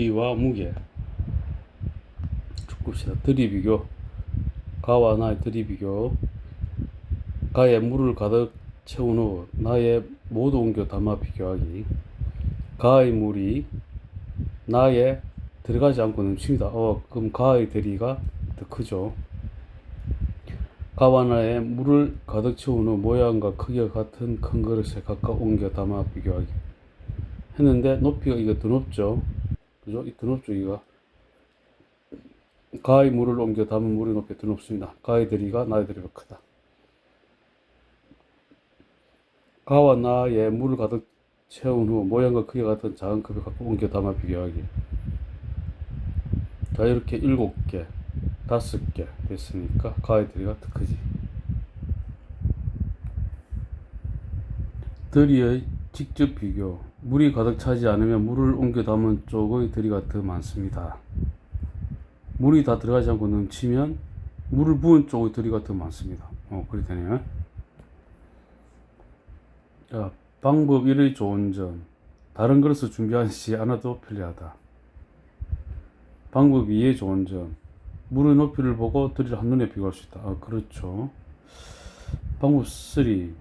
무리와 무게. 봅시다. 들이 비교. 가와 나의 들이 비교. 가에 물을 가득 채운 후 나의 모두 옮겨 담아 비교하기. 가의 물이 나에 들어가지 않고 넘칩니다. 그럼 가의 들이가 더 크죠. 가와 나의 물을 가득 채운 후 모양과 크기가 같은 큰 그릇에 각각 옮겨 담아 비교하기. 했는데 높이가 이거 더 높죠. 그죠? 더 높죠, 이거. 가의 물을 옮겨 담은 물의 높이가 더 높습니다. 가의 들이가 나의 들이가 크다. 가와 나의 물을 가득 채운 후 모양과 크기가 같은 작은 컵에 각각 옮겨 담아 비교하기. 자, 이렇게 7개, 5개 됐으니까 가의 들이가 더 크지. 들이의 직접 비교. 물이 가득 차지 않으면 물을 옮겨 담은 쪽의 들이가 더 많습니다. 물이 다 들어가지 않고 넘치면 물을 부은 쪽의 들이가 더 많습니다. 그렇게 되네요. 자, 방법 1의 좋은 점. 다른 그릇을 준비하지 않아도 편리하다. 방법 2의 좋은 점. 물의 높이를 보고 들이를 한눈에 비교할 수 있다. 그렇죠. 방법 3.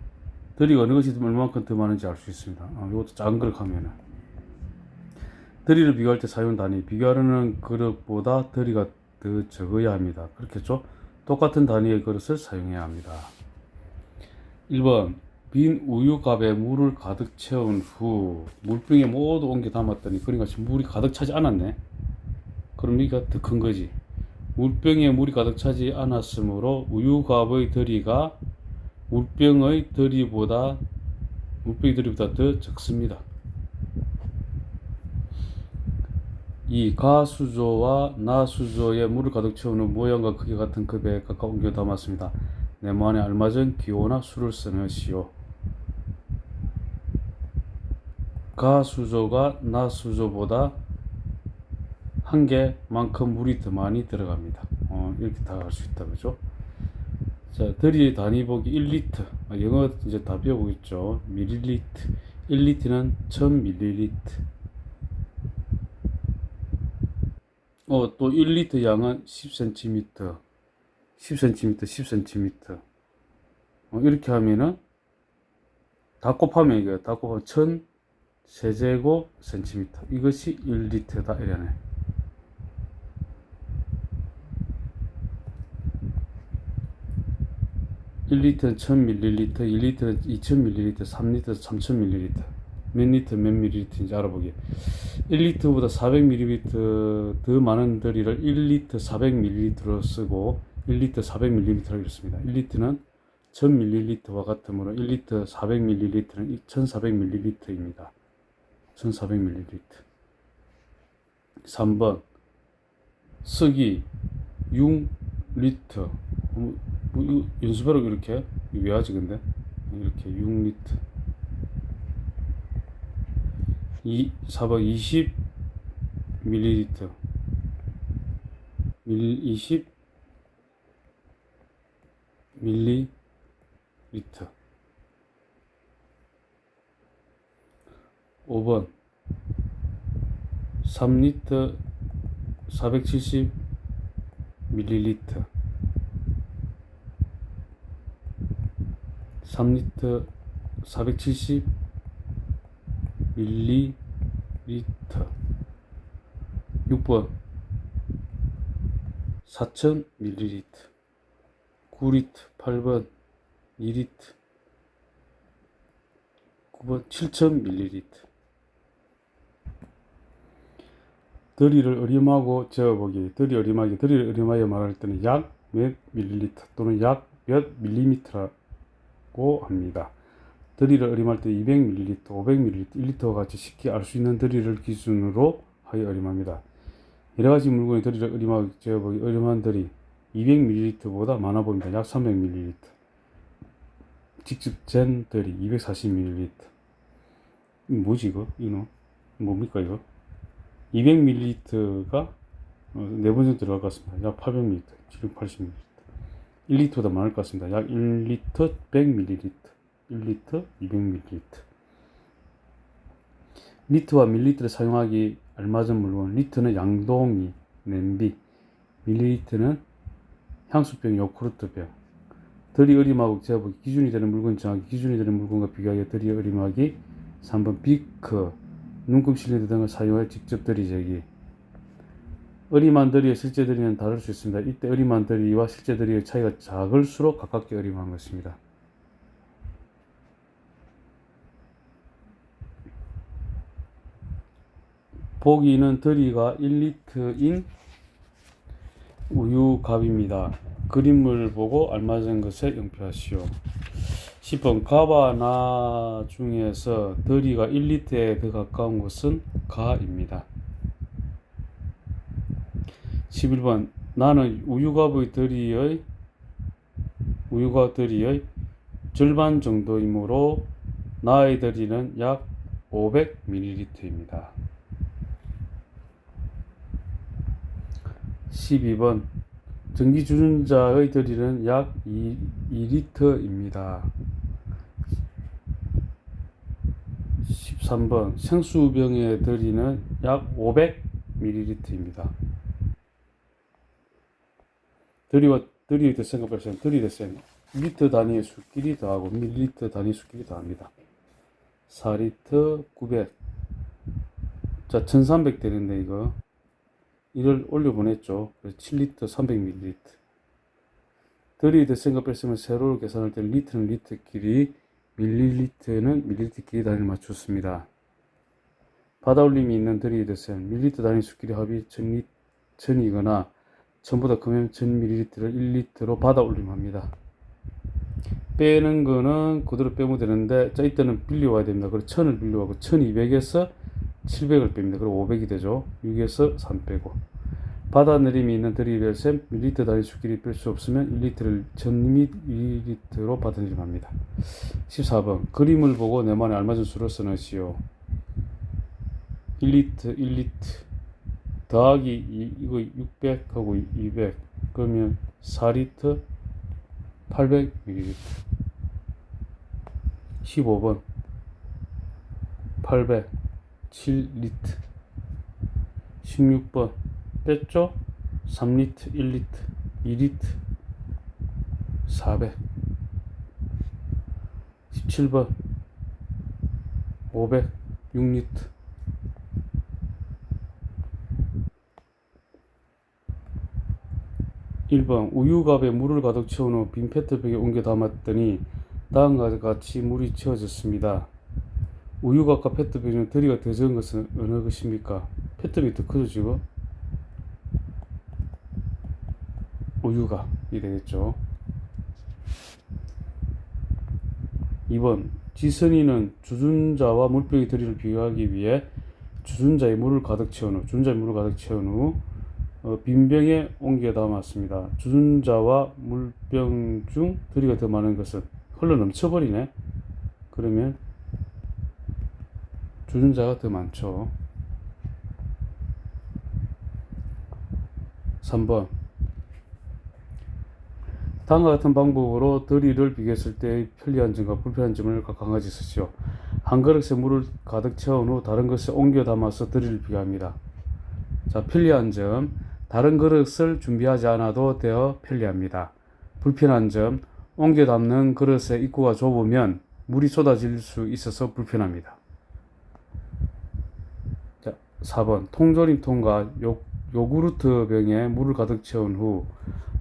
들이가 어느 것이 얼마만큼 더 많은지 알 수 있습니다. 이것도 작은 그릇 하면은. 들이를 비교할 때 사용 단위. 비교하려는 그릇보다 들이가 더 적어야 합니다. 그렇겠죠? 똑같은 단위의 그릇을 사용해야 합니다. 1번. 빈 우유갑에 물을 가득 채운 후 물병에 모두 옮겨 담았더니 그러니까 지금 물이 가득 차지 않았네. 그럼 이가 더 큰 거지. 물병에 물이 가득 차지 않았으므로 우유갑의 들이가 물병의 들이보다 더 적습니다. 2. 가수조와 나수조에 물을 가득 채운 후 모양과 크기 같은 컵에 각각 옮겨 담았습니다. 네모안에 알맞은 기호나 수를 써넣으시오. 가수조가 나수조보다 한 개만큼 물이 더 많이 들어갑니다. 이렇게 다 할 수 있다, 그죠? 자, 들이의 단위 보기 1리터. 영어 이제 다 배워보겠죠. 밀리리터. 1리터는 1000ml. 또 1리터 양은 10cm. 10cm. 이렇게 하면은 다 곱하면 이게 다 곱하면 1000 세제곱 센티미터. 이것이 1리터다 이러네. (1리터는) 1000ml, 2리터는 2000ml, 3리터는 3000ml. 몇 리터 몇 밀리리터인지 알아보기. 1리터보다 400ml 더 많은 들이를 1리터 400ml로 쓰고 1리터 400ml라고 이렇습니다. 1리터는 1000ml와 같으므로 1리터 400ml는 1400ml입니다. 1400ml. 3번. 쓰기 6리터. 연습하라고 이렇게? 왜 하지 근데? 이렇게 6리터. 4번 20ml. 20ml. 5번 3리터 470ml. 3리터 470ml. 6번 4000ml. 9리터. 8번 2리터. 9번 7000ml. 들이를 어림하고 재어보기. 들이 어림하기. 들이를 어림하여 말할 때는 약 몇 밀리리터 또는 약 몇 밀리미터라고 합니다. 들이를 어림할 때 200ml, 500ml, 1리터와 같이 쉽게 알 수 있는 들이를 기준으로 하여 어림합니다. 여러가지 물건의 들이를 어림하고 재어보기. 어림한 들이 200ml보다 많아 보입니다. 약 300ml. 직접 잰 들이 240ml. 뭐지 이거? 이거 뭡니까 이거? 200ml가 4번 정도 들어갈 것 같습니다. 약 800ml, 780ml. 1리터보다 많을 것 같습니다. 약 1리터 100ml, 1리터 200ml. 리터와 밀리터를 사용하기 알맞은 물건, 리터는 양동이, 냄비, 밀리리터는 향수병, 요구르트병. 덜이 어림하고 제어보기 기준이 되는 물건 정하기 기준이 되는 물건과 비교하여 덜이 어림하기 3번 비크 눈금 실리드 등을 사용해 직접 덜이 재기. 어림한 덜이와 실제 덜이는 다를 수 있습니다. 이때 어림한 덜이와 실제 덜이의 차이가 작을수록 가깝게 어림한 것입니다. 보기는 덜이가 1리터인 우유값입니다. 그림을 보고 알맞은 것에 영표하시오. 10번 가와 나 중에서 덜이가 1리터에 더 가까운 것은 가입니다. 11번 나는 우유값의 덜이의 절반 정도이므로 나의 덜이는 약 500ml입니다. 12번 전기 주전자의 덜이는 약 2리터입니다. 13번 생수병의 덜이는 약 500ml입니다. 덜이의 대생과 발생, 덜이 대생 리터 단위의 수끼리 더하고 밀리리터 단위 수끼리 더합니다. 4리터 900. 자, 1300 되는데 이거 이를 올려보냈죠. 그래서 7리터 300ml. 덜이 대생과 뺄셈을 세로로 계산할 때 리터는 리터끼리, 밀리리터는 밀리리터끼리 단위를 맞췄습니다. 받아올림이 있는 덜이 대생, 밀리리터 단위 수끼리 합이 1000이거나 1000보다 크면 1000ml를 1리터로 받아올림합니다. 빼는 거는 그대로 빼면 되는데, 자, 이때는 빌려와야 됩니다. 그래서 1000을 빌려가고 1200에서 700을 뺍니다. 그리고 500이 되죠. 6에서 3 빼고. 받아내림이 있는 덜이 뺄셈, 밀리터 단위 수끼리 뺄 수 없으면 1리터를 1000ml로 받아내림합니다. 14번 그림을 보고 내만의 알맞은 수를 써넣으시오. 1리터 더하기 이거 600하고 200 그러면 4리터 800ml. 15번 800 7리터. 16번 뺐죠? 3리터 1리터 2리터 400. 17번 500 6리터. 1번 우유갑에 물을 가득 채운 후 빈 페트병에 옮겨 담았더니 다음과 같이 물이 채워졌습니다. 우유갑과 페트병 중 덜이가 더 적은 것은 어느 것입니까? 페트병이 더 크죠 지금? 우유갑이 되겠죠. 2번 지선이는 주전자와 물병의 덜이를 비교하기 위해 주전자에 물을 가득 채운 후 빈 병에 옮겨 담았습니다. 주전자와 물병 중 덜이가 더 많은 것은 흘러 넘쳐버리네. 그러면 주전자가 더 많죠. 3번 다음과 같은 방법으로 덜이를 비교했을 때의 편리한 점과 불편한 점을 각각 한 가지 쓰시오. 한 그릇에 물을 가득 채운 후 다른 그릇에 옮겨 담아서 덜이를 비교합니다. 자, 편리한 점 다른 그릇을 준비하지 않아도 되어 편리합니다. 불편한 점 옮겨 담는 그릇의 입구가 좁으면 물이 쏟아질 수 있어서 불편합니다. 자, 4번 통조림통과 요구르트 병에 물을 가득 채운 후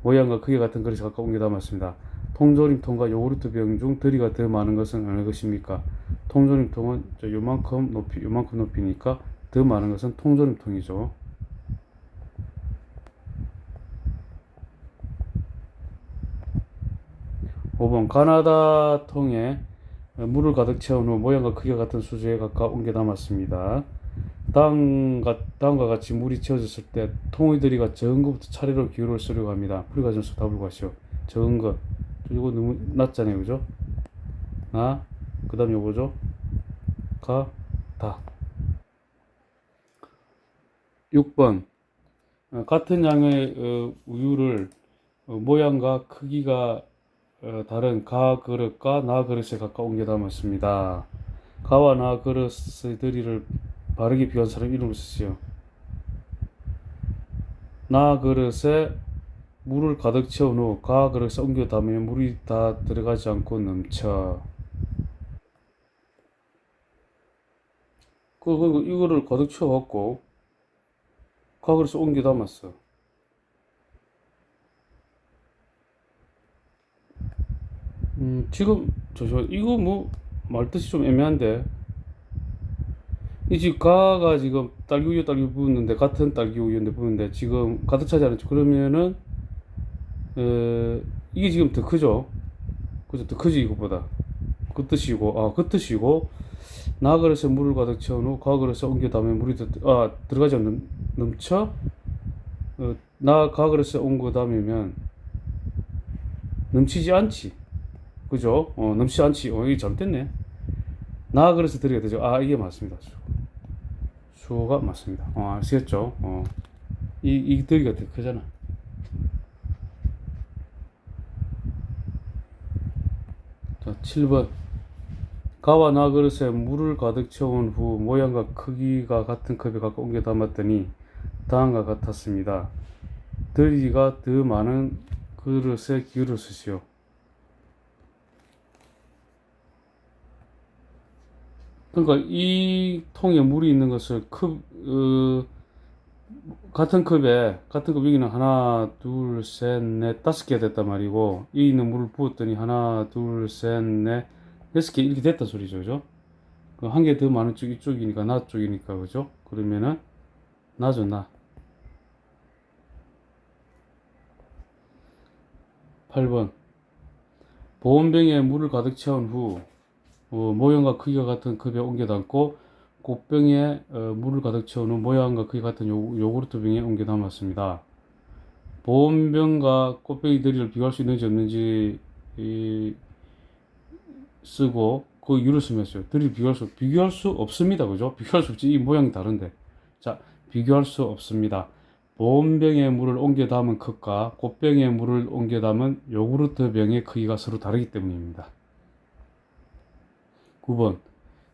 모양과 크기 같은 그릇에 각각 옮겨 담았습니다. 통조림통과 요구르트 병 중 덜이가 더 많은 것은 어느 것입니까? 통조림통은 요만큼 높이니까 더 많은 것은 통조림통이죠. 5번 가나다 통에 물을 가득 채운 후 모양과 크기가 같은 수저에 각각 옮겨 담았습니다. 다음과 같이 물이 채워졌을 때 통의 덜이가 적은 것부터 차례로 기울을 쓰려고 합니다. 풀이 점수 답을 구하시오. 적은 것 이거 너무 낮잖아요, 그죠? 그 다음 요거죠? 다. 6번 같은 양의 우유를 모양과 크기가 다른 가 그릇과 나 그릇에 각각 옮겨 담았습니다. 가와 나 그릇의 덜이를 바르게 비유한 사람 이름을 쓰세요. 나 그릇에 물을 가득 채운 후 가 그릇에 옮겨 담으면 물이 다 들어가지 않고 넘쳐. 이거를 가득 채워갖고 가 그릇에 옮겨 담았어. 지금 이거 뭐 말뜻이 좀 애매한데 이 지금 가가 지금 딸기 우유 부었는데 같은 딸기 우유인데 부었는데 지금 가득 차지 않았죠. 그러면은 이게 지금 더 크죠. 그죠? 더 크지 이거보다. 그 뜻이고 나 그릇에 물을 가득 채운 후 가 그릇에 옮겨 담으면 물이 들어가지 않는 넘쳐. 나 가 그릇에 옮겨 담으면 넘치지 않지. 그죠? 넘치지 않지. 이게 잘못됐네. 나 그릇에 들어야 되죠. 이게 맞습니다. 수가 맞습니다. 아시겠죠? 이 들기가 더 크잖아. 자, 7번. 가와 나 그릇에 물을 가득 채운 후 모양과 크기가 같은 컵에 갖고 옮겨 담았더니 다음과 같았습니다. 들이가 더 많은 그릇에 기울여 쓰시오. 그러니까 이 통에 물이 있는 것을 같은 컵에 여기는 하나 둘셋넷 다섯 개 됐단 말이고 이 있는 물을 부었더니 하나 둘셋넷 여섯 개 이렇게 됐다 소리죠. 그죠? 한 개 더 많은 쪽 이쪽이니까 나 쪽이니까 그죠? 그러면은 나죠 나. 8번. 보온병에 물을 가득 채운 후 모양과 크기가 같은 컵에 옮겨 담고 꽃병에 물을 가득 채운 후 모양과 크기가 같은 요구르트 병에 옮겨 담았습니다. 보온병과 꽃병이 들이를 비교할 수 있는지 없는지 쓰고 그 이유를 쓰면 했어요. 들이 비교할 수 없습니다. 그죠? 비교할 수 없지. 이 모양이 다른데. 자, 비교할 수 없습니다. 보온병에 물을 옮겨 담은 컵과 꽃병에 물을 옮겨 담은 요구르트 병의 크기가 서로 다르기 때문입니다. 9번.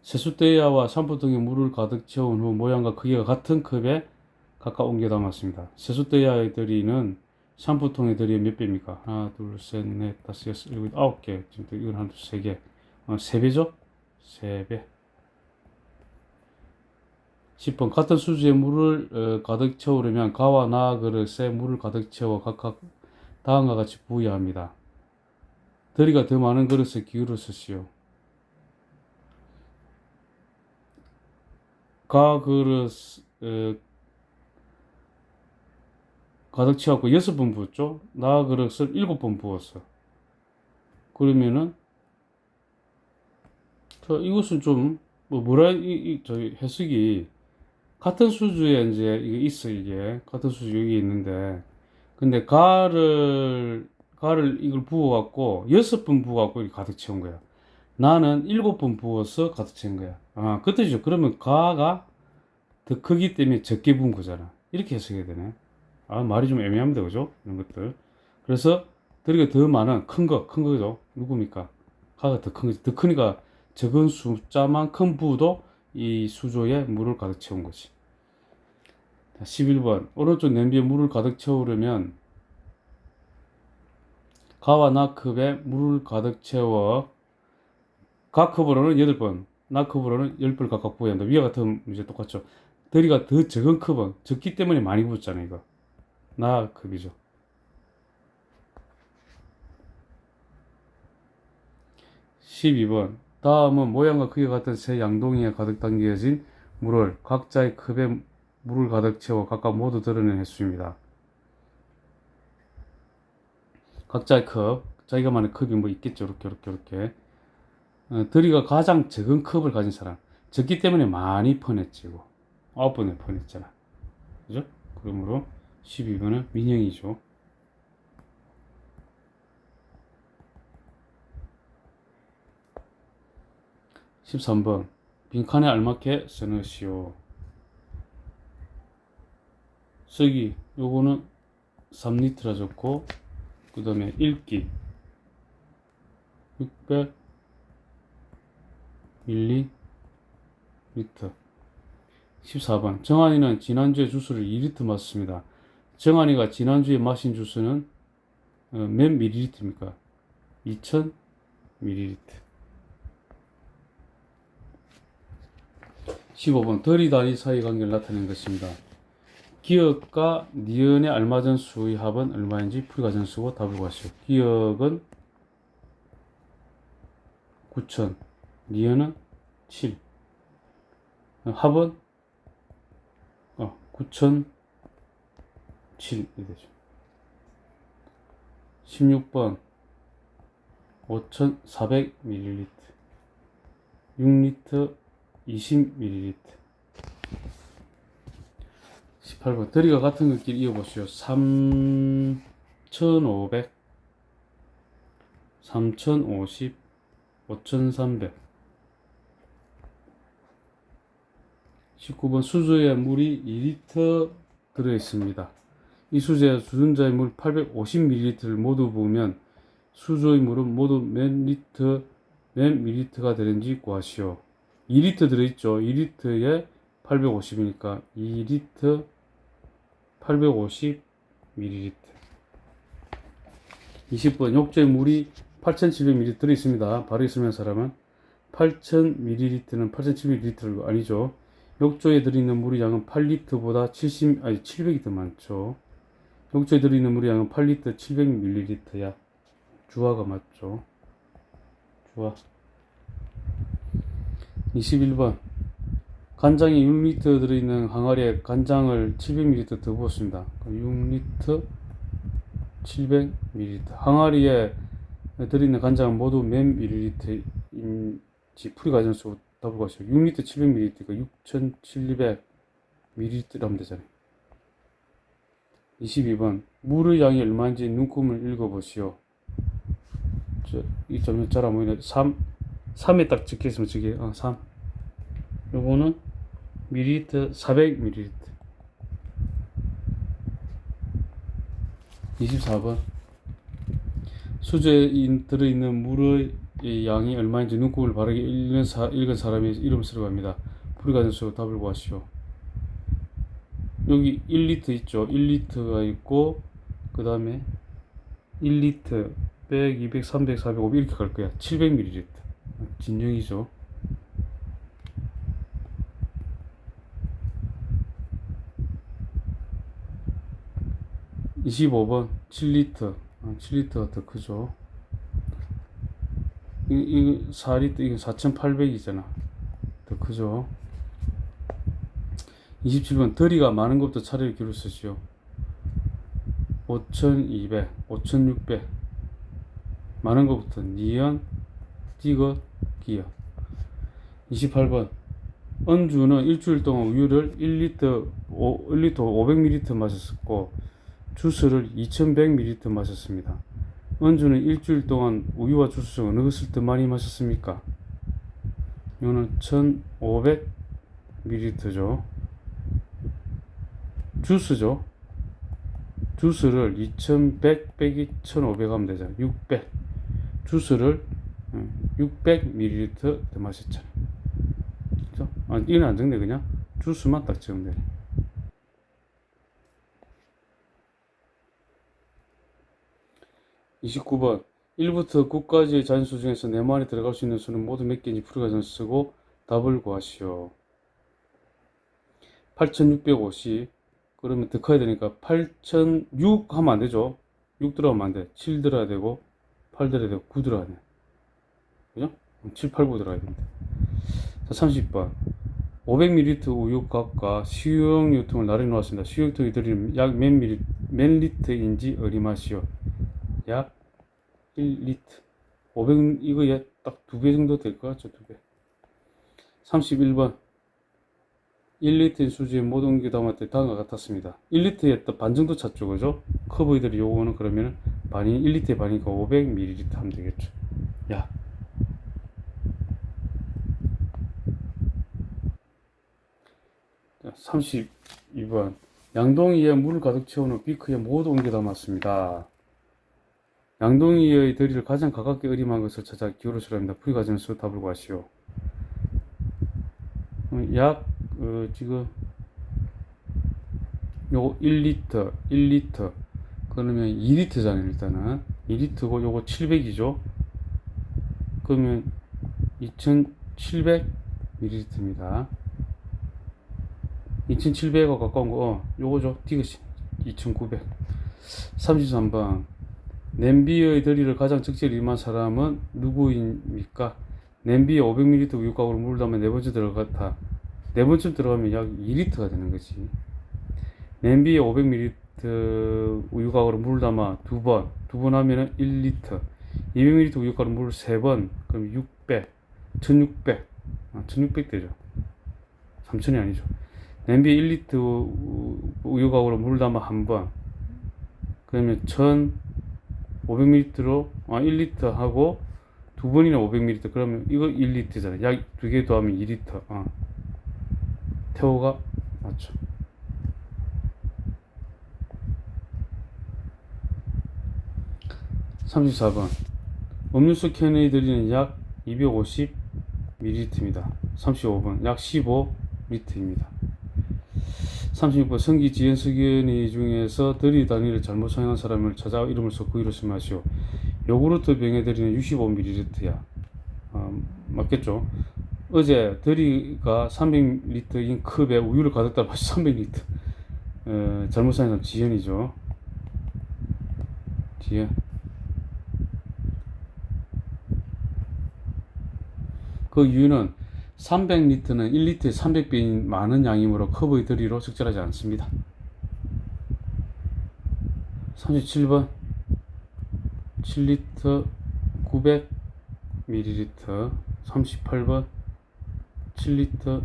세숫대야와 샴푸통에 물을 가득 채운 후 모양과 크기가 같은 컵에 각각 옮겨 담았습니다. 세숫대야의 들이는 샴푸통의 들이의 몇 배입니까? 하나, 둘, 셋, 넷, 다섯, 여섯, 일곱, 아홉 개. 지금 이건 한 세 개. 세 배죠? 세 배. 10번. 같은 수주에 물을 가득 채우려면 가와 나 그릇에 물을 가득 채워 각각 다음과 같이 부어야 합니다. 들이가 더 많은 그릇에 기울여 쓰시오. 가 그릇 가득 채웠고 6번 부었죠. 나 그릇을 7번 부었어. 그러면은 이것은 좀 저희 해석이 같은 수주에 이제 이게 있어. 이게 같은 수주 여기 있는데 근데 가를 이걸 부어갖고 6번 부어갖고 이렇게 가득 채운 거야. 나는 7번 부어서 가득 채운 거야. 그 뜻이죠. 그러면 가가 더 크기 때문에 적게 부은 거잖아. 이렇게 해석해야 되네. 말이 좀 애매합니다. 그죠? 이런 것들. 그래서 들이가 더 많은 큰 거죠. 누굽니까? 가가 더 큰 거지. 더 크니까 적은 숫자만큼 부어도 이 수조에 물을 가득 채운 거지. 11번. 오른쪽 냄비에 물을 가득 채우려면 가와 나 컵에 물을 가득 채워 각 컵으로는 8번, 나 컵으로는 10번 각각 부어야 한다. 위와 같은 문제 똑같죠. 들이가 더 적은 컵은 적기 때문에 많이 부었잖아요. 이거. 나 컵이죠. 12번. 다음은 모양과 크기가 같은 세 양동이에 가득 담겨진 물을 각자의 컵에 물을 가득 채워 각각 모두 드러낸 횟수입니다. 각자의 컵, 자기가만의 컵이 뭐 있겠죠. 이렇게. 들이가 가장 적은 컵을 가진 사람. 적기 때문에 많이 퍼냈지. 9번에 퍼냈잖아. 그죠? 그러므로 12번은 민영이죠. 13번. 빈칸에 알맞게 써넣으시오. 쓰기. 요거는 3리터라 적고, 그 다음에 읽기. 600ml. 14번. 정한이는 지난주에 주스를 2리터 마셨습니다. 정한이가 지난주에 마신 주스는 몇 밀리리터입니까? 2000ml. 15번. 덜이 단위 사이 관계를 나타내는 것입니다. 기억과 니은의 알맞은 수의 합은 얼마인지 풀이과정 쓰고 답을 구하시오. 기억은 9,000, 니은은 7. 합은 9,007이 되죠. 16번 5,400ml, 6리터 20ml. 18번. 덜이가 같은 것끼리 이어보시오. 3,500, 3,050, 5,300. 19번. 수저에 물이 2리터 들어있습니다. 이 수저에 주전자의 물 850ml를 모두 부으면 수저의 물은 모두 몇 밀리리터가 되는지 구하시오. 2리터 들어있죠. 2리터에 850이니까 2리터 850ml. 20번. 욕조에 물이 8700ml 들어있습니다. 바로 있으면 사람은 8000ml는 8700ml가 아니죠. 욕조에 들어있는 물의 양은 8리터보다 700이 더 많죠. 욕조에 들어있는 물의 양은 8리터 700ml야. 주화가 맞죠. 주화. 21번. 간장이 6리터 들어있는 항아리에 간장을 700ml 더 부었습니다. 6리터 700ml. 항아리에 들어있는 간장은 모두 몇 ml인지 풀이과정 쓰고 답을 구하시오. 6리터 700ml니까 6700ml 하면 되잖아요. 22번. 물의 양이 얼마인지 눈금을 읽어보시오. 이 점이 잘 안 보이네. 3에 딱 적혀있으면 저게 3. 요거는 밀리리터 400ml. 24번. 수저에 들어있는 물의 양이 얼마인지 눈금을 바르게 읽은 사람의 이름을 쓰라고 합니다. 풀이과정 쓰고 답을 구하시오. 여기 1리터 있죠. 1리터가 있고 그 다음에 1리터 100, 200, 300, 400, 500 이렇게 갈 거야. 700ml. 진정이죠. 25번. 7리터. 7리터가 더 크죠. 이거 4리터, 이거 4800이잖아. 더 크죠. 27번. 덜이가 많은 것부터 차례를 기로 쓰시오. 5200, 5600. 많은 것부터 니은, 디귿, 기역. 28번. 은주는 일주일 동안 우유를 1리터 500ml 마셨고 주스를 2100ml 마셨습니다. 은주는 일주일 동안 우유와 주스 중 어느 것을 더 많이 마셨습니까? 이거는 1500ml죠. 주스죠. 주스를 2100 빼기 1500 하면 되잖아요. 600. 주스를 600ml 더 마셨잖아요. 그죠? 이건 안 적네. 그냥 주스만 딱 적으면 되네. 29번. 1부터 9까지의 잔수 중에서 네모안에 들어갈 수 있는 수는 모두 몇 개인지 풀이과정 쓰고 답을 구하시오. 8650. 그러면 더 커야 되니까 8006 하면 안 되죠. 6 들어가면 안 돼. 7 들어야 되고 8 들어야 되고 9 들어가야 돼. 그죠? 7, 8, 9 들어가야 됩니다. 자, 30번. 500ml 우유 값과 수용 유통을 나란히 놓았습니다. 수용 유통이 들이면 약 몇 리터인지 어림하시오. 약 1리터. 500, 이거에 딱 2배 정도 될 것 같죠? 2배. 31번. 1리터인 수지의 모든 게 담을 때 다음과 같았습니다. 1리터에 반 정도 찼죠, 그죠? 커브이들이 요거는 그러면 반이 1리터에 반이니까 500ml 하면 되겠죠. 야. 자, 32번. 양동이에 물을 가득 채운 후 비크에 모두 옮겨 담았습니다. 양동이의 덜이를 가장 가깝게 어림한 것을 찾아 기울여주라 합니다. 풀이과정에서 답을 구하시오. 약 지금 요거 1리터, 1리터. 그러면 2리터잖아요, 일단은. 2리터고, 요거 700이죠. 그러면 2700ml입니다. 2700에 가까운 거, 요거죠. 디귿이. 2900. 33번. 냄비의 더리를 가장 적절히 임한 사람은 누구입니까? 냄비에 500ml 우유곽으로 물을 담아 네 번째 들어갔다. 네 번쯤 들어가면 약 2리터가 되는 거지. 냄비에 500ml 우유곽으로 물을 담아 두 번 하면은 1리터. 200ml 우유곽으로 물을 세 번, 그럼 600, 1600. 1600 되죠. 3000이 아니죠. 냄비에 1리터 우유곽으로 물을 담아 한 번. 그러면 1500ml로 1리터 하고 두 번이나 500ml. 그러면 이거 1리터잖아. 약 두 개 더하면 2리터. 태호가 맞죠. 34번. 음료수 캔의 들이는 약 250ml입니다. 35번. 약 15리터입니다. 36번. 성기 지연 석연이 중에서 들이 단위를 잘못 사용한 사람을 찾아 이름을 써 그 이름을 말하시오. 요구르트 병에 들이는 65ml야. 맞겠죠? 어제 들이가 300리터인 컵에 우유를 가득 따라 마시 300리터. 잘못 사용한 지연이죠. 지연. 그 이유는 300리터는 1리터에 300배인 많은 양이므로 컵의 들이로 적절하지 않습니다. 37번. 7리터 900ml. 38번. 7리터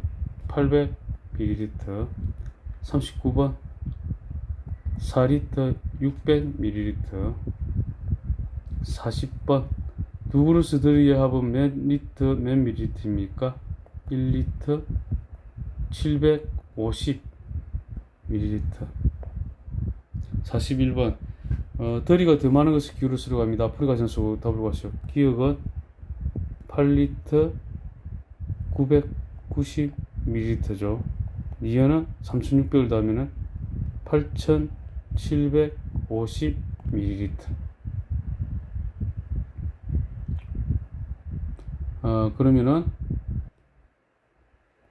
800ml. 39번. 4리터 600ml. 40번. 두 그릇 들이의 합은 몇 리터 몇 밀리리터입니까? 1리터 750ml. 41번. 더리가 더 많은 것을 기울여 쓰려고 합니다. 앞으로 가정수 답을 구하시오. 기억은 8리터 990ml죠. 니은은 3600을 더하면은 8750ml. 그러면은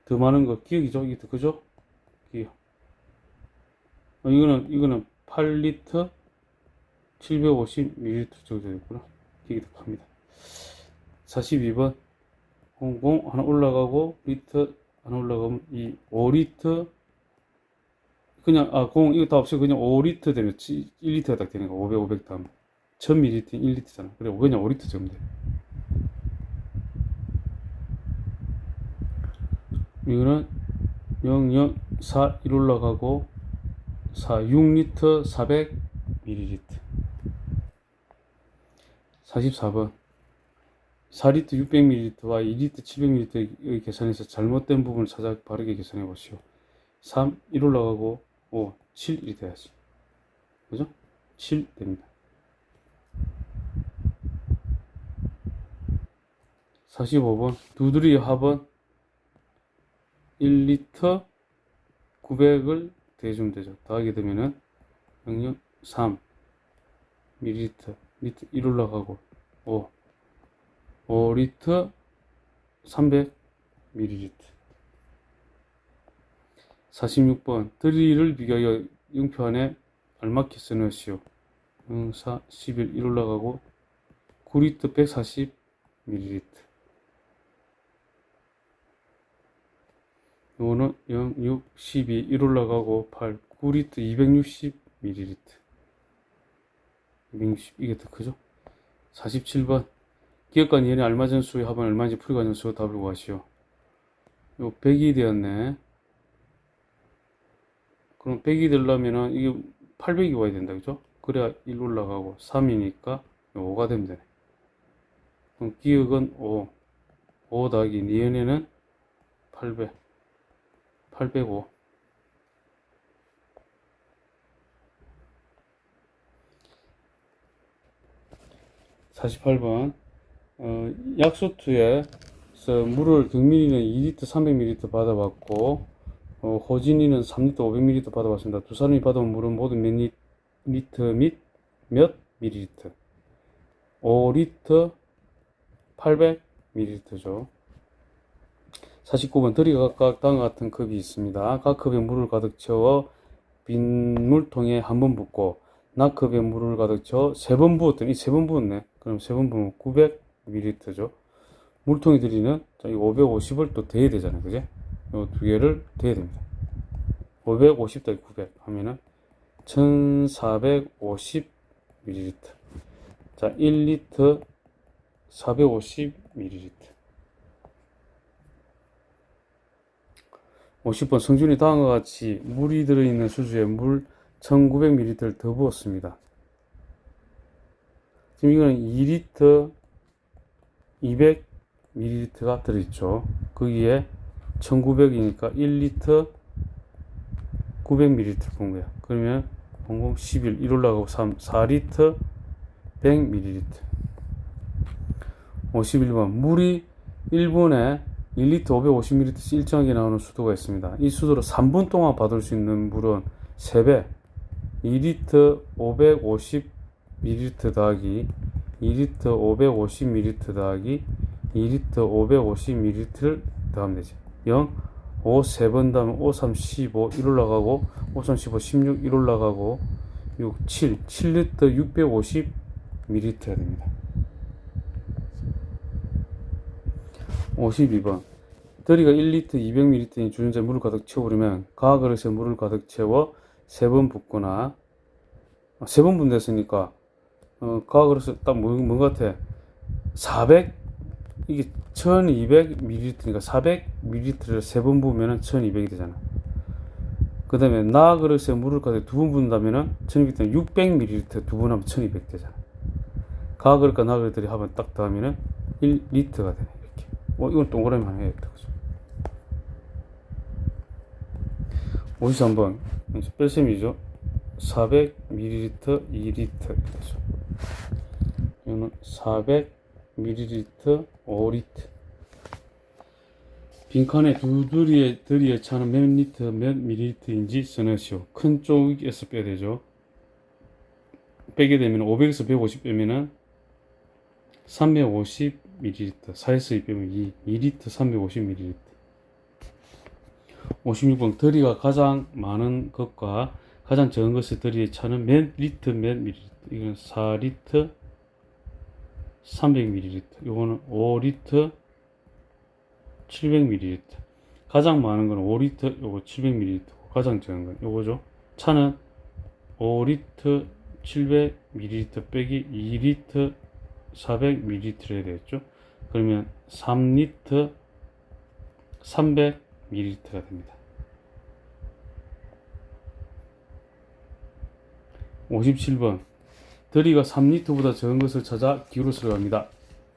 더 많은 거 기억이죠. 이게 그죠? 기억. 이거는 8리터 750ml 정도 되겠구나. 기억이 더 큽니다. 42번. 00 하나 올라가고 리터 하나 올라가면 이 5리터 그냥 0 이거 다 없이 그냥 5리터 되면 1리터가 딱 되는 거. 500 다음 1000ml 1리터잖아. 그래 그냥 5리터 정도 돼. 이거는 004 1 올라가고 6리터 400ml. 44번. 4리터 600ml와 2리터 700ml의 계산에서 잘못된 부분을 찾아 바르게 계산해 보시오. 3 1 올라가고 5 7 이 돼야지. 그죠? 7 됩니다. 45번. 두드리 합은 1리터 900을 더해주면 되죠. 더하게 되면은 0.3 ml, 리터 1 올라가고 5리터 300ml. 46번. 들이를 비교하여 영표 안에 알맞게 써넣으시오. 4, 11, 1 올라가고 9리터 140ml. 요거는 0, 6, 12, 1 올라가고 8, 9리터 260ml. 260, 이게 더 크죠? 47번. 기억과 니은에 알맞은 수의 합은 얼마인지 풀이과정 수 답을 구하시오. 요 100이 되었네. 그럼 100이 되려면은 이게 800이 와야 된다, 그죠? 그래야 1 올라가고 3이니까 5가 되면 되네. 그럼 기억은 5 더하기 니은에는 805. 48번. 약수투에서 물을 경민이는 2리터 300ml 받아봤고 호진이는 3리터 500ml 받아봤습니다. 두 사람이 받아온 물은 모두 몇 리터 및 몇 밀리리터? 5리터 800ml죠. 49번 들이 각각 다음과 같은 컵이 있습니다. 각 컵에 물을 가득 채워 빈 물통에 한 번 붓고 낙컵에 물을 가득 채워 3번 부었더니 3번 부었네. 그럼 3번 부으면 900ml죠. 물통에 들이는 이 550을 또 더해야 되잖아요. 그제? 이 두 개를 더해야 됩니다. 550 더하기 900 하면은 1450ml. 자, 1리터 450ml. 50번 성준이 다음과 같이 물이 들어있는 수주에 물 1900ml를 더 부었습니다. 지금 이거는 2리터 200ml가 들어있죠. 거기에 1900이니까 1리터 900ml 본 거야. 그러면 00, 11, 1 올라가고 3, 4리터 100ml. 51번 물이 1분에 1리터 550ml씩 일정하게 나오는 수도가 있습니다. 이 수도로 3분 동안 받을 수 있는 물은 3배 2리터 550ml 더하기 2리터 550ml 더하기 2리터 550ml를 더하면 되지. 0, 5 3번 더하면 5, 3, 15, 1 올라가고 5, 3, 15, 16, 1 올라가고 6, 7, 7리터 650ml가 됩니다. 52번 더리가 1리터 200ml인 주전자에 물을 가득 채워버리면 가그릇에 물을 가득 채워 3번 붓거나 3번 분됐으니까 가그릇에 딱 뭔 같아? 400 이게 1200ml니까 400ml를 3번 부으면 1200이 되잖아. 그 다음에 나 그릇에 물을 가득 2번 붓는다면 1200 600ml 2번 하면 1200 되잖아. 가 그릇과 나 그릇들이 합을 딱 더하면 1리터가 되네. 이렇게. 이건 동그라미 하나 해야겠다. 그죠? 53번 뺄셈이죠. 400ml 2리터 되죠. 이거는 400ml 5리터. 빈칸에 두 들이에 차는 몇 리터 몇 밀리리터인지 써넣으시오. 큰 쪽에서 빼야 되죠. 빼게 되면 500에서 150 빼면은 350ml, 4에서 2 빼면 2리터 350ml. 56번 들이가 가장 많은 것과 가장 적은 것의 들이에 차는 몇 리터 몇 밀리리터. 이건 4리터 300ml. 이거는 5리터 700ml. 가장 많은 건 5리터, 요거 700ml. 가장 적은 건 요거죠. 차는 5리터 700ml 빼기 2리터 400ml 해야 되겠죠. 그러면 3리터 300ml가 됩니다. 57번 더리가 3리터보다 적은 것을 찾아 기울어서 갑니다.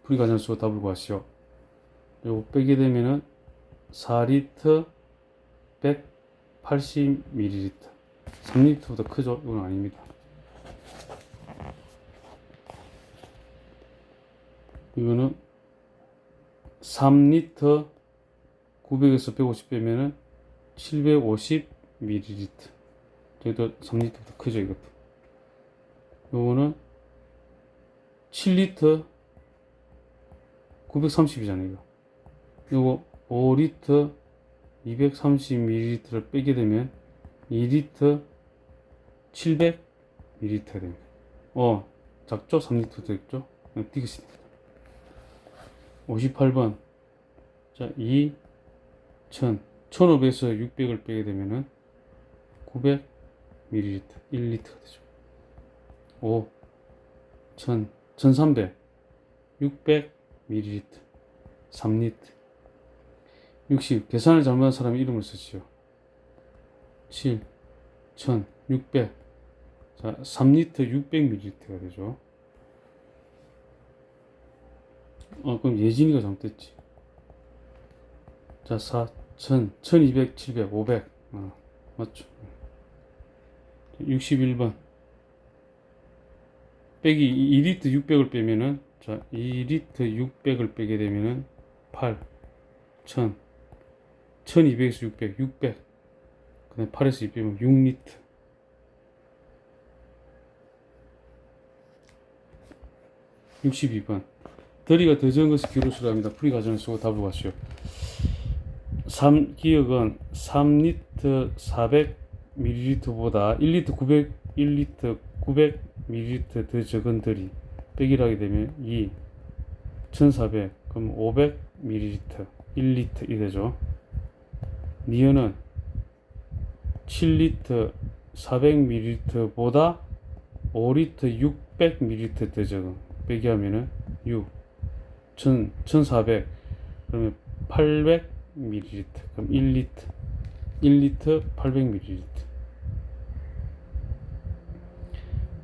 풀이가능수 답을 구하시오. 요거 빼게 되면은 4리터 180ml. 3리터보다 크죠? 이건 아닙니다. 이거는 3리터 900에서 150 빼면은 750ml. 저기도 3리터보다 크죠, 이것도. 요거는 7리터 930이잖아요, 이거. 요거 5리터 230ml를 빼게 되면 2리터 700ml 됩니다. 작죠? 3리터 됐죠? 띄겠습니다. 58번. 자, 1500에서 600을 빼게 되면은 900ml, 1리터가 되죠. 5, 1300, 600ml, 3리터. 60. 계산을 잘못한 사람의 이름을 쓰시오. 7, 1600. 자, 3리터 600ml가 되죠. 그럼 예진이가 잘못됐지. 자, 1200, 700, 500. 맞죠. 61번. 빼기 2리터 600을 빼면은, 자, 2리터 600을 빼게 되면은 8, 1200에서 600, 600. 그 다음에 8에서 2 빼면 6리터. 62번. 더리가 더 적은 것을 기로수로 합니다. 풀이 과정을 쓰고 답을 구하시오. 기억은 3리터 400ml보다 1리터 900ml 더 적은 더리 빼기를 하게 되면 2 1400 그럼 500ml 1리터 이 되죠. 니은은 7리터 400ml보다 5리터 600ml 더 적은 빼기 하면은 6 1400 그러면 800ml 그럼 1리터 800ml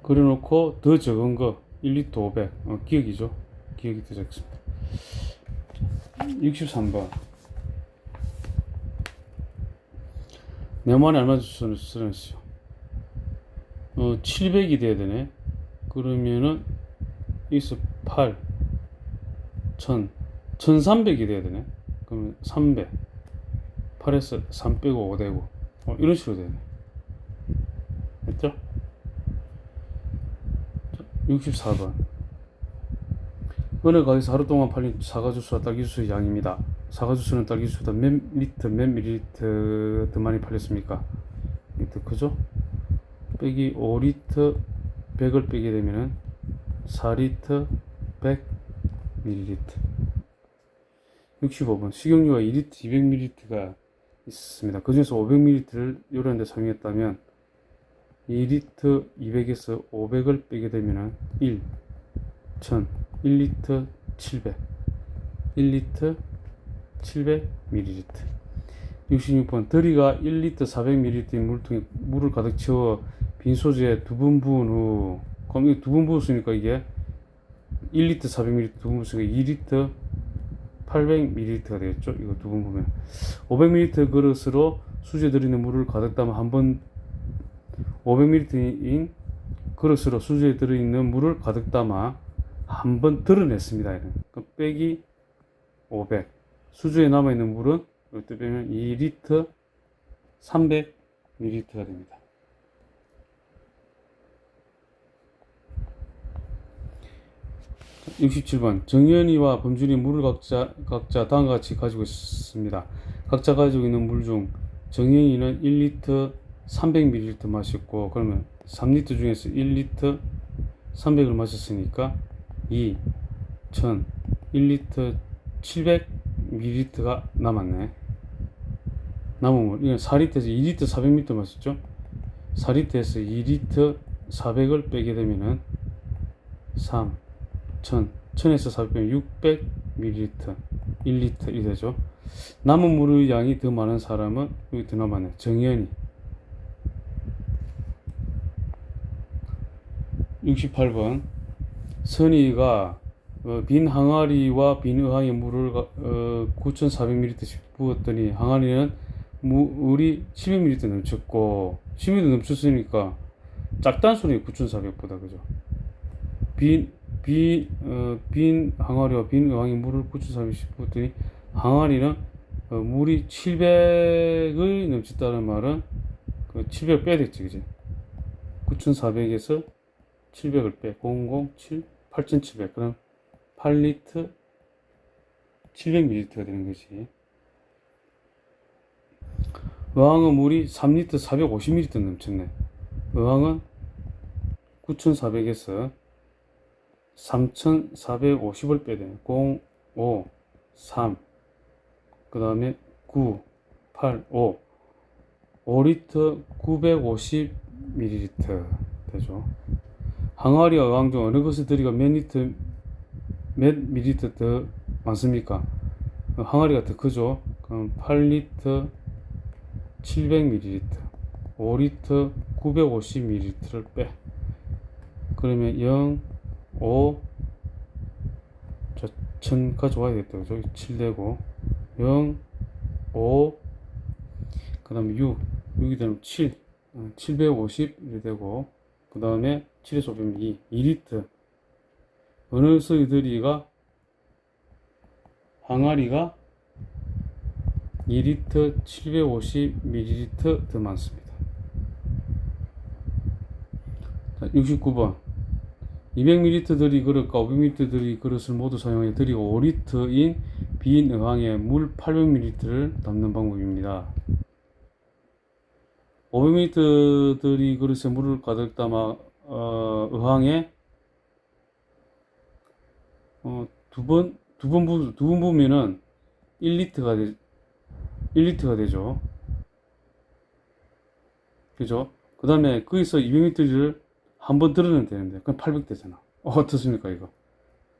그려놓고 더 적은 거 1리터 500 기억이죠. 기억이 더 적습니다. 63번. 네모안에 알맞은 수는 쓰요. 700이 돼야 되네. 그러면은 여기서 8 1000 1300이 돼야 되네. 그러면 300 8에서 3 빼고 5 되고 이런 식으로 되네. 됐죠? 64번. 어느 가게에서 하루 동안 팔린 사과주스와 딸기주스의 양입니다. 사과주스는 딸기주스보다 몇 밀리리터 더 많이 팔렸습니까? 이게 더 크죠? 빼기 5리터 100을 빼게 되면은 4리터 100ml. 65번. 식용유가 2리터 200ml가 있습니다. 그 중에서 500ml를 요리하는 데 사용했다면 2리터 200에서 500을 빼게 되면은 1 1000 1리터 700 1리터 700ml. 66번. 더리가 1리터 400ml의 물통에 물을 가득 채워 빈 소재에 두 번 부은 후, 그럼 이거 두 번 부었으니까 이게 1리터 400ml 두 번 부었으니까 2리터 800ml가 되겠죠. 이거 두 번 보면 500ml 그릇으로 수제에 들어있는 물을 가득 담아 한 번 500ml인 그릇으로 수제에 들어있는 물을 가득 담아 한 번 드러냈습니다. 그럼 빼기 500 수주에 남아있는 물은 이때 빼면 2리터 300ml가 됩니다. 67번. 정연이와 범준이 물을 각자 다음과 같이 가지고 있습니다. 각자 가지고 있는 물 중 정연이는 1리터 300ml 마셨고, 그러면 3리터 중에서 1리터 300을 마셨으니까 2 1000 1리터 700ml가 남았네. 남은 물, 이건 4리터에서 2리터 400ml 마셨죠. 4리터에서 2리터 400을 빼게 되면은 3 1000 1000에서 400 빼면 600ml 1리터 이 되죠. 남은 물의 양이 더 많은 사람은 여기 더 남았네. 정연이. 68번. 선이가 빈 항아리와 빈 의왕에 물을 9400ml씩 부었더니 항아리는 물이 700ml 넘쳤고 10ml 넘쳤으니까 작단 소리 9400보다 그죠. 빈 항아리와 빈 의왕에 물을 9400씩 부었더니 항아리는 물이 700을 넘쳤다는 말은 700 빼야 되겠지 그지. 9400에서 700을 빼 007 8700 그럼 8리터 700ml가 되는 것이. 의왕은 물이 3리터 450ml 넘쳤네. 의왕은 9400에서 3450을 빼야 되네. 0, 5, 3, 그 다음에 9, 8, 5. 5리터 950ml 되죠. 항아리와 의왕 중 어느 것의 더리가 몇 밀리리터 더 많습니까? 항아리가 더 크죠. 그럼 8리터 700ml, 5리터 950ml를 빼. 그러면 0, 5, 1000까지 와야 되겠다. 그죠? 7 되고, 0, 5, 그 다음에 6이 되면 7, 750 이렇게 되고, 그 다음에 7에서 500면 2리터. 어느 소의 더리가 항아리가 2리터 750ml 더 많습니다. 69번 200ml 들이 그릇과 500ml 들이 그릇을 모두 사용해 들이 5리터인 빈 의왕에 물 800ml를 담는 방법입니다. 500ml 들이 그릇에 물을 가득 담아 의왕에 두 번 부으면은 1리터가 되죠. 그죠? 그 다음에 거기서 200ml를 한 번 들으면 되는데 그럼 800 되잖아. 어떻습니까 이거?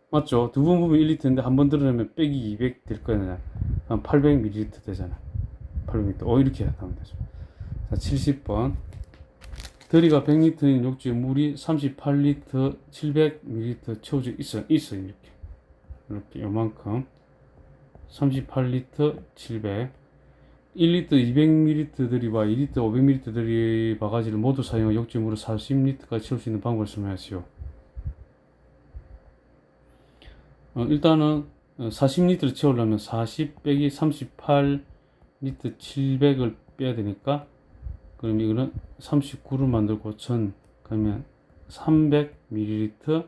맞죠? 두 번 부으면 1리터인데 한 번 들으면 빼기 200 될 거잖아요. 그럼 800ml 되잖아. 800ml. 이렇게 하면 되죠. 자, 70번. 들이가 100리터인 욕조에 물이 38리터 700ml 채워져 있어요. 이렇게 요만큼 38리터 700 1리터 200ml 들이와 2리터 500ml 들이 바가지를 모두 사용해 욕조에 물을 40리터까지 채울 수 있는 방법을 설명하시오. 일단은 40리터를 채우려면 40 빼기 38리터 700을 빼야 되니까 그럼 이거는 39를 만들고 1000 그러면 300ml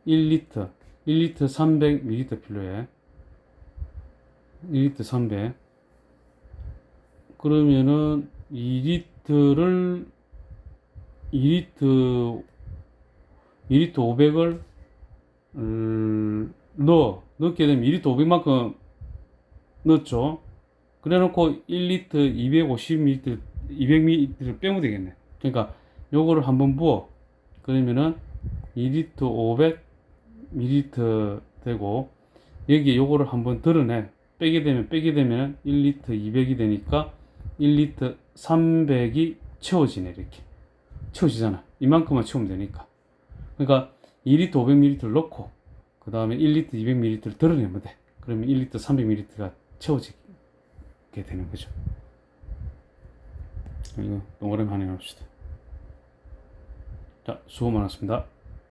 1리터 300ml 필요해. 1리터 300 그러면은 2리터 500을 넣게 되면 2리터 500만큼 넣었죠. 그래 놓고 1리터 250ml 빼면 되겠네. 그러니까 요거를 한번 부어. 그러면은 2리터 500ml 되고 여기 요거를 한번 드러내. 빼게 되면 1리터 200이 되니까 1리터 300이 채워지네. 이렇게 채워지잖아. 이만큼만 채우면 되니까. 그러니까 2리터 500ml를 넣고 그 다음에 1리터 200ml를 드러내면 돼. 그러면 1리터 300ml가 채워지게 되는 거죠. 이거 동그라미 하나 해봅시다. 자, 수고 많았습니다.